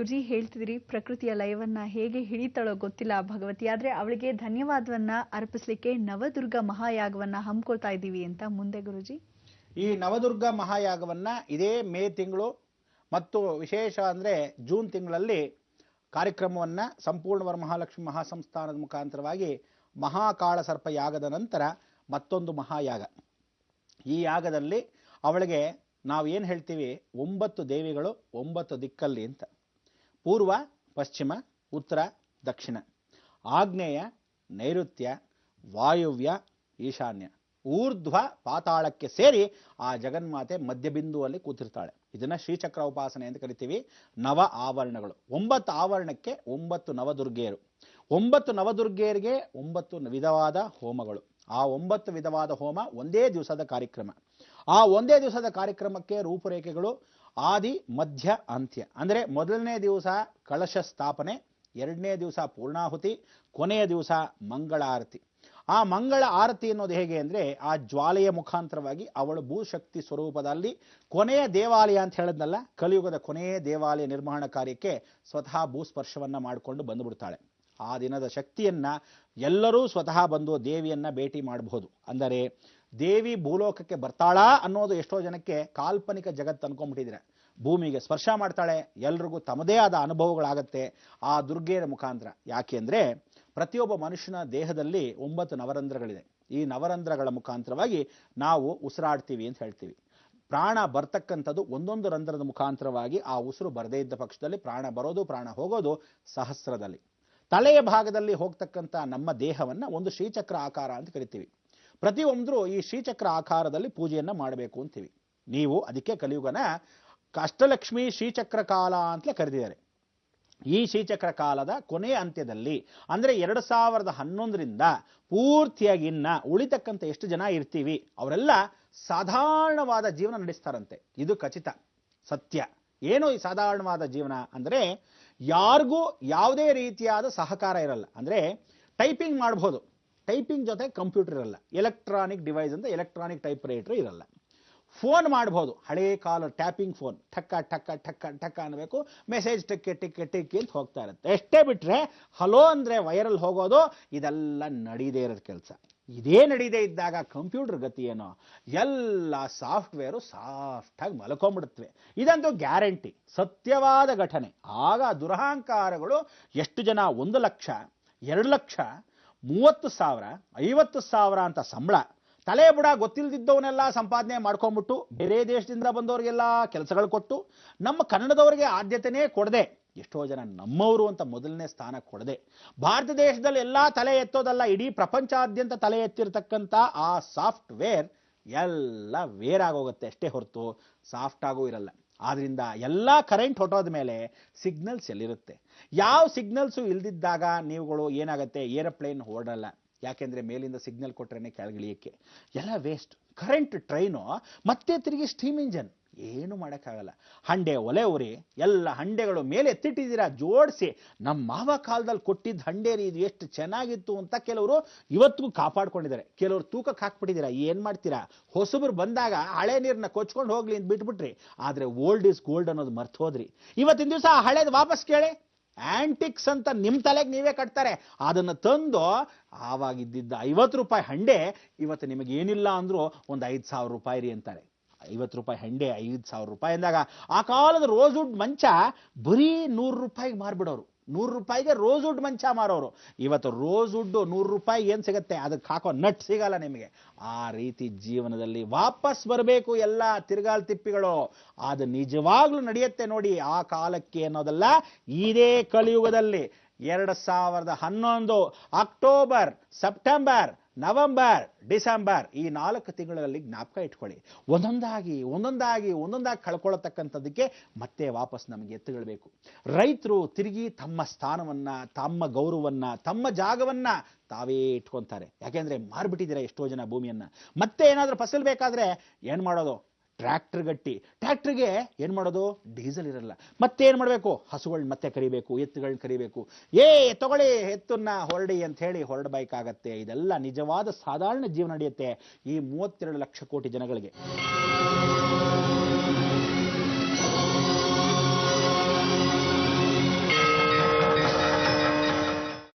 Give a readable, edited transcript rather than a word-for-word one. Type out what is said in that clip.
ಗುರುಜಿ ಹೇಳ್ತಿದ್ರಿ ಪ್ರಕೃತಿಯ ಲಯವನ್ನ ಹೇಗೆ ಹಿಡಿತಾಳೋ ಗೊತ್ತಿಲ್ಲ ಭಗವತಿ, ಆದ್ರೆ ಅವಳಿಗೆ ಧನ್ಯವಾದವನ್ನ ಅರ್ಪಿಸ್ಲಿಕ್ಕೆ ನವದುರ್ಗ ಮಹಾಯಾಗವನ್ನ ಹಮ್ಮಿಕೊಳ್ತಾ ಇದ್ದೀವಿ ಅಂತ. ಮುಂದೆ ಗುರುಜಿ, ಈ ನವದುರ್ಗ ಮಹಾಯಾಗವನ್ನ ಇದೇ ಮೇ ತಿಂಗಳು ಮತ್ತು ವಿಶೇಷ ಅಂದ್ರೆ ಜೂನ್ ತಿಂಗಳಲ್ಲಿ ಕಾರ್ಯಕ್ರಮವನ್ನ ಸಂಪೂರ್ಣ ವರಮಹಾಲಕ್ಷ್ಮಿ ಮಹಾಸಂಸ್ಥಾನದ ಮುಖಾಂತರವಾಗಿ ಮಹಾಕಾಳ ಸರ್ಪ ಯಾಗದ ನಂತರ ಮತ್ತೊಂದು ಮಹಾಯಾಗ. ಈ ಯಾಗದಲ್ಲಿ ಅವಳಿಗೆ ನಾವು ಏನು ಹೇಳ್ತೀವಿ, 9 ದೇವಿಗಳು 9 ದಿಕ್ಕಲ್ಲಿ ಅಂತ. ಪೂರ್ವ, ಪಶ್ಚಿಮ, ಉತ್ತರ, ದಕ್ಷಿಣ, ಆಗ್ನೇಯ, ನೈಋತ್ಯ, ವಾಯುವ್ಯ, ಈಶಾನ್ಯ, ಊರ್ಧ್ವ ಪಾತಾಳಕ್ಕೆ ಸೇರಿ ಆ ಜಗನ್ಮಾತೆ ಮಧ್ಯಬಿಂದುವಲ್ಲಿ ಕೂತಿರ್ತಾಳೆ. ಇದನ್ನ ಶ್ರೀಚಕ್ರ ಉಪಾಸನೆ ಅಂತ ಕರಿತೀವಿ. ನವ ಆವರಣಗಳು, 9 ಆವರಣಕ್ಕೆ 9 ನವದುರ್ಗೆಯರು. 9 ನವದುರ್ಗೆಯರಿಗೆ 9 ವಿಧವಾದ ಹೋಮಗಳು. ಆ 9 ವಿಧವಾದ ಹೋಮ ಒಂದೇ ದಿವಸದ ಕಾರ್ಯಕ್ರಮ. ಆ ಒಂದೇ ದಿವಸದ ಕಾರ್ಯಕ್ರಮಕ್ಕೆ ರೂಪುರೇಖೆಗಳು ಆದಿ ಮಧ್ಯ ಅಂತ್ಯ. ಅಂದರೆ ಮೊದಲನೇ ದಿವಸ ಕಳಶ ಸ್ಥಾಪನೆ, 2ನೇ ದಿವಸ ಪೂರ್ಣಾಹುತಿ, ಕೊನೆಯ ದಿವಸ ಮಂಗಳ ಆರತಿ. ಆ ಮಂಗಳ ಆರತಿ ಅನ್ನೋದು ಹೇಗೆ ಅಂದರೆ, ಆ ಜ್ವಾಲೆಯ ಮುಖಾಂತರವಾಗಿ ಅವಳು ಭೂಶಕ್ತಿ ಸ್ವರೂಪದಲ್ಲಿ ಕೊನೆಯ ದೇವಾಲಯ ಅಂತ ಹೇಳಿದ್ನಲ್ಲ, ಕಲಿಯುಗದ ಕೊನೆಯ ದೇವಾಲಯ ನಿರ್ಮಾಣ ಕಾರ್ಯಕ್ಕೆ ಸ್ವತಃ ಭೂಸ್ಪರ್ಶವನ್ನ ಮಾಡಿಕೊಂಡು ಬಂದುಬಿಡ್ತಾಳೆ. ಆ ದಿನದ ಶಕ್ತಿಯನ್ನ ಎಲ್ಲರೂ ಸ್ವತಃ ಬಂದು ದೇವಿಯನ್ನ ಭೇಟಿ ಮಾಡಬಹುದು. ಅಂದರೆ ದೇವಿ ಭೂಲೋಕಕ್ಕೆ ಬರ್ತಾಳಾ ಅನ್ನೋದು ಎಷ್ಟೋ ಜನಕ್ಕೆ ಕಾಲ್ಪನಿಕ ಜಗತ್ತು ಅನ್ಕೊಂಡ್ಬಿಟ್ಟಿದ್ರೆ, ಭೂಮಿಗೆ ಸ್ಪರ್ಶ ಮಾಡ್ತಾಳೆ, ಎಲ್ರಿಗೂ ತಮ್ಮದೇ ಆದ ಅನುಭವಗಳಾಗತ್ತೆ ಆ ದುರ್ಗೆಯರ ಮುಖಾಂತರ. ಯಾಕೆ ಅಂದರೆ ಪ್ರತಿಯೊಬ್ಬ ಮನುಷ್ಯನ ದೇಹದಲ್ಲಿ 9 ನವರಂಧ್ರಗಳಿದೆ. ಈ ನವರಂಧ್ರಗಳ ಮುಖಾಂತರವಾಗಿ ನಾವು ಉಸಿರಾಡ್ತೀವಿ ಅಂತ ಹೇಳ್ತೀವಿ. ಪ್ರಾಣ ಬರ್ತಕ್ಕಂಥದ್ದು ಒಂದೊಂದು ರಂಧ್ರದ ಮುಖಾಂತರವಾಗಿ. ಆ ಉಸಿರು ಬರದೇ ಇದ್ದ ಪಕ್ಷದಲ್ಲಿ ಪ್ರಾಣ ಬರೋದು ಪ್ರಾಣ ಹೋಗೋದು ಸಹಸ್ರದಲ್ಲಿ. ತಲೆಯ ಭಾಗದಲ್ಲಿ ಹೋಗ್ತಕ್ಕಂಥ ನಮ್ಮ ದೇಹವನ್ನ ಒಂದು ಶ್ರೀಚಕ್ರ ಆಕಾರ ಅಂತ ಕರಿತೀವಿ. ಪ್ರತಿಯೊಂದರೂ ಈ ಶ್ರೀಚಕ್ರ ಆಕಾರದಲ್ಲಿ ಪೂಜೆಯನ್ನ ಮಾಡಬೇಕು ಅಂತೀವಿ. ನೀವು ಅದಕ್ಕೆ ಕಲಿಯುಗನ ಅಷ್ಟಲಕ್ಷ್ಮಿ ಶ್ರೀಚಕ್ರ ಕಾಲ ಅಂತಲೇ ಕರೆದಿದ್ದಾರೆ. ಈ ಶ್ರೀಚಕ್ರ ಕಾಲದ ಕೊನೆಯ ಅಂತ್ಯದಲ್ಲಿ ಅಂದರೆ 2011ರಿಂದ ಪೂರ್ತಿಯಾಗಿ ಇನ್ನ ಉಳಿತಕ್ಕಂಥ ಎಷ್ಟು ಜನ ಇರ್ತೀವಿ ಅವರೆಲ್ಲ ಸಾಧಾರಣವಾದ ಜೀವನ ನಡೆಸ್ತಾರಂತೆ. ಇದು ಖಚಿತ ಸತ್ಯ. ಏನು ಈ ಸಾಧಾರಣವಾದ ಜೀವನ ಅಂದರೆ, ಯಾರಿಗೂ ಯಾವುದೇ ರೀತಿಯಾದ ಸಹಕಾರ ಇರಲ್ಲ. ಅಂದರೆ ಟೈಪಿಂಗ್ ಮಾಡ್ಬೋದು, ಟೈಪಿಂಗ್ ಜೊತೆ ಕಂಪ್ಯೂಟರ್ ಇರಲ್ಲ. ಎಲೆಕ್ಟ್ರಾನಿಕ್ ಡಿವೈಸ್ ಅಂತ ಎಲೆಕ್ಟ್ರಾನಿಕ್ ಟೈಪ್ ರೈಟರ್ ಇರಲ್ಲ. ಫೋನ್ ಮಾಡ್ಬೋದು, ಹಳೇ ಕಾಲ ಟ್ಯಾಪಿಂಗ್ ಫೋನ್, ಠಕ್ಕ ಠಕ್ಕ ಠಕ್ಕ ಠಕ್ಕ ಅನ್ನಬೇಕು, ಮೆಸೇಜ್ ಟಿಕ್ಕೆ ಟಿಕ್ಕೆ ಟಿಕ್ಕಿ ಅಂತ ಹೋಗ್ತಾ ಇರುತ್ತೆ. ಎಷ್ಟೇ ಬಿಟ್ರೆ ಹಲೋ ಅಂದ್ರೆ ವೈರಲ್ ಹೋಗೋದು, ಇದೆಲ್ಲ ನಡೀದೇ ಇರೋದು ಕೆಲಸ. ಇದೇ ನಡೀದೇ ಇದ್ದಾಗ ಕಂಪ್ಯೂಟರ್ ಗತಿ ಏನೋ, ಎಲ್ಲ ಸಾಫ್ಟ್ವೇರು ಸಾಫ್ಟಾಗಿ ಮಲ್ಕೊಂಡ್ಬಿಡುತ್ತವೆ. ಇದಂತೂ ಗ್ಯಾರಂಟಿ, ಸತ್ಯವಾದ ಘಟನೆ. ಆಗ ದುರಹಂಕಾರಗಳು ಎಷ್ಟು ಜನ 1 ಲಕ್ಷ 2 ಲಕ್ಷ 30,000 50,000 ಅಂತ ಸಂಬಳ, ತಲೆ ಬುಡ ಗೊತ್ತಿಲ್ದಿದ್ದವನ್ನೆಲ್ಲ ಸಂಪಾದನೆ ಮಾಡ್ಕೊಂಡ್ಬಿಟ್ಟು ಬೇರೆ ದೇಶದಿಂದ ಬಂದವರಿಗೆಲ್ಲ ಕೆಲಸಗಳು ಕೊಟ್ಟು ನಮ್ಮ ಕನ್ನಡದವರಿಗೆ ಆದ್ಯತೆನೇ ಕೊಡದೆ, ಎಷ್ಟೋ ಜನ ನಮ್ಮವರು ಅಂತ ಮೊದಲನೇ ಸ್ಥಾನ ಕೊಡದೆ, ಭಾರತ ದೇಶದಲ್ಲಿ ಎಲ್ಲ ತಲೆ ಎತ್ತೋದಲ್ಲ, ಇಡೀ ಪ್ರಪಂಚಾದ್ಯಂತ ತಲೆ ಎತ್ತಿರ್ತಕ್ಕಂಥ ಆ ಸಾಫ್ಟ್ವೇರ್ ಎಲ್ಲ ವೇರ್ ಆಗೋಗುತ್ತೆ ಅಷ್ಟೇ ಹೊರತು ಸಾಫ್ಟ್ ಆಗೂ ಇರಲ್ಲ. ಆದ್ರಿಂದ ಎಲ್ಲ ಕರೆಂಟ್ ಹೊಟ್ಟೋದ ಮೇಲೆ ಸಿಗ್ನಲ್ಸ್ ಎಲ್ಲಿರುತ್ತೆ? ಯಾವ ಸಿಗ್ನಲ್ಸು ಇಲ್ದಿದ್ದಾಗ ನೀವುಗಳು ಏನಾಗುತ್ತೆ, ಏರೋಪ್ಲೇನ್ ಹೊರಡಲ್ಲ. ಯಾಕೆಂದ್ರೆ ಮೇಲಿಂದ ಸಿಗ್ನಲ್ ಕೊಟ್ರೇನೆ ಕೆಳಗಿಳಿಯಕ್ಕೆ, ಎಲ್ಲ ವೇಸ್ಟ್. ಕರೆಂಟ್ ಟ್ರೈನು ಮತ್ತೆ ತಿರುಗಿ ಸ್ಟೀಮ್ ಇಂಜನ್, ಏನು ಮಾಡೋಕ್ಕಾಗಲ್ಲ. ಹಂಡೆ ಒಲೆ ಉರಿ, ಎಲ್ಲ ಹಂಡೆಗಳು ಮೇಲೆ ಎತ್ತಿಟ್ಟಿದ್ದೀರಾ ಜೋಡಿಸಿ. ನಮ್ಮ ಮಾವ ಕಾಲದಲ್ಲಿ ಕೊಟ್ಟಿದ್ದ ಹಂಡೇರಿ ಇದು ಎಷ್ಟು ಚೆನ್ನಾಗಿತ್ತು ಅಂತ ಕೆಲವರು ಇವತ್ತಿಗೂ ಕಾಪಾಡ್ಕೊಂಡಿದ್ದಾರೆ. ಕೆಲವರು ತೂಕಕ್ಕೆ ಹಾಕ್ಬಿಟ್ಟಿದ್ದೀರಾ. ಏನು ಮಾಡ್ತೀರಾ? ಹೊಸಬ್ರು ಬಂದಾಗ ಹಳೆ ನೀರನ್ನ ಕೊಚ್ಕೊಂಡು ಹೋಗ್ಲಿ ಅಂತ ಬಿಟ್ಬಿಟ್ರಿ. ಆದರೆ ಓಲ್ಡ್ ಇಸ್ ಗೋಲ್ಡ್ ಅನ್ನೋದು ಮರ್ತು ಹೋದ್ರಿ. ಇವತ್ತಿನ ದಿವಸ ಹಳೇದು ವಾಪಸ್ ಕೇಳಿ, ಆಂಟಿಕ್ಸ್ ಅಂತ ನಿಮ್ಮ ತಲೆಗೆ ನೀವೇ ಕಟ್ತಾರೆ. ಅದನ್ನು ತಂದು ಆವಾಗಿದ್ದಿದ್ದ 50 ರೂಪಾಯಿ ಹಂಡೆ ಇವತ್ತು ನಿಮಗೆ ಏನಿಲ್ಲ ಅಂದ್ರೂ ಒಂದು 5,000 ರೂಪಾಯಿ ರೀ ಅಂತಾರೆ. 50 ರೂಪಾಯಿ ಹಂಡೆ 5,000 ರೂಪಾಯಿ ಅಂದಾಗ ಆ ಕಾಲದ ರೋಸ್ವುಡ್ ಮಂಚ ಬರೀ 100 ರೂಪಾಯಿಗೆ ಮಾರ್ಬಿಡೋರು. 100 ರೂಪಾಯಿಗೆ ರೋಸ್ವುಡ್ ಮಂಚ ಮಾರೋರು. ಇವತ್ತು ರೋಸ್ವುಡ್ 100 ರೂಪಾಯಿ ಏನು ಸಿಗುತ್ತೆ, ಅದಕ್ಕೆ ಹಾಕೋ ನಟ್ ಸಿಗಲ್ಲ ನಿಮಗೆ. ಆ ರೀತಿ ಜೀವನದಲ್ಲಿ ವಾಪಸ್ ಬರಬೇಕು ಎಲ್ಲ ತಿರುಗಾಲ್ ತಿಪ್ಪಿಗಳು. ಅದು ನಿಜವಾಗ್ಲೂ ನಡೆಯುತ್ತೆ ನೋಡಿ ಆ ಕಾಲಕ್ಕೆ ಅನ್ನೋದಲ್ಲ. ಇದೇ ಕಲಿಯುಗದಲ್ಲಿ 2011 ಅಕ್ಟೋಬರ್, ಸೆಪ್ಟೆಂಬರ್, ನವೆಂಬರ್, ಡಿಸೆಂಬರ್ ಈ 4 ತಿಂಗಳಲ್ಲಿ ಜ್ಞಾಪಕ ಇಟ್ಕೊಳ್ಳಿ. ಒಂದೊಂದಾಗಿ ಕಳ್ಕೊಳ್ಳತಕ್ಕಂಥದ್ದಕ್ಕೆ ಮತ್ತೆ ವಾಪಸ್ ನಮಗೆ ಎತ್ತುಗಳಬೇಕು. ರೈತರು ತಿರುಗಿ ತಮ್ಮ ಸ್ಥಾನವನ್ನ, ತಮ್ಮ ಗೌರವನ್ನ, ತಮ್ಮ ಜಾಗವನ್ನ ತಾವೇ ಇಟ್ಕೊಂತಾರೆ. ಯಾಕೆಂದ್ರೆ ಮಾರ್ಬಿಟ್ಟಿದ್ದೀರಾ ಎಷ್ಟೋ ಜನ ಭೂಮಿಯನ್ನ. ಮತ್ತೆ ಏನಾದ್ರೂ ಫಸಲ್ ಬೇಕಾದ್ರೆ ಏನ್ ಮಾಡೋದು? ಟ್ರ್ಯಾಕ್ಟರ್ ಗಟ್ಟಿ. ಟ್ರ್ಯಾಕ್ಟರ್ಗೆ ಏನ್ ಮಾಡೋದು? ಡೀಸೆಲ್ ಇರಲ್ಲ. ಮತ್ತೆ ಏನ್ ಮಾಡಬೇಕು? ಹಸುಗಳನ್ನ ಮತ್ತೆ ಕರಿಬೇಕು, ಎತ್ತುಗಳನ್ನ ಕರಿಬೇಕು. ತಗೊಳ್ಳಿ ಎತ್ತನ್ನ ಹೊರಡಿ ಅಂತ ಹೇಳಿ ಹೊರಡಬೇಕಾಗತ್ತೆ. ಇದೆಲ್ಲ ನಿಜವಾದ ಸಾಧಾರಣ ಜೀವನ ನಡೆಯುತ್ತೆ ಈ 32 ಲಕ್ಷ ಕೋಟಿ ಜನಗಳಿಗೆ.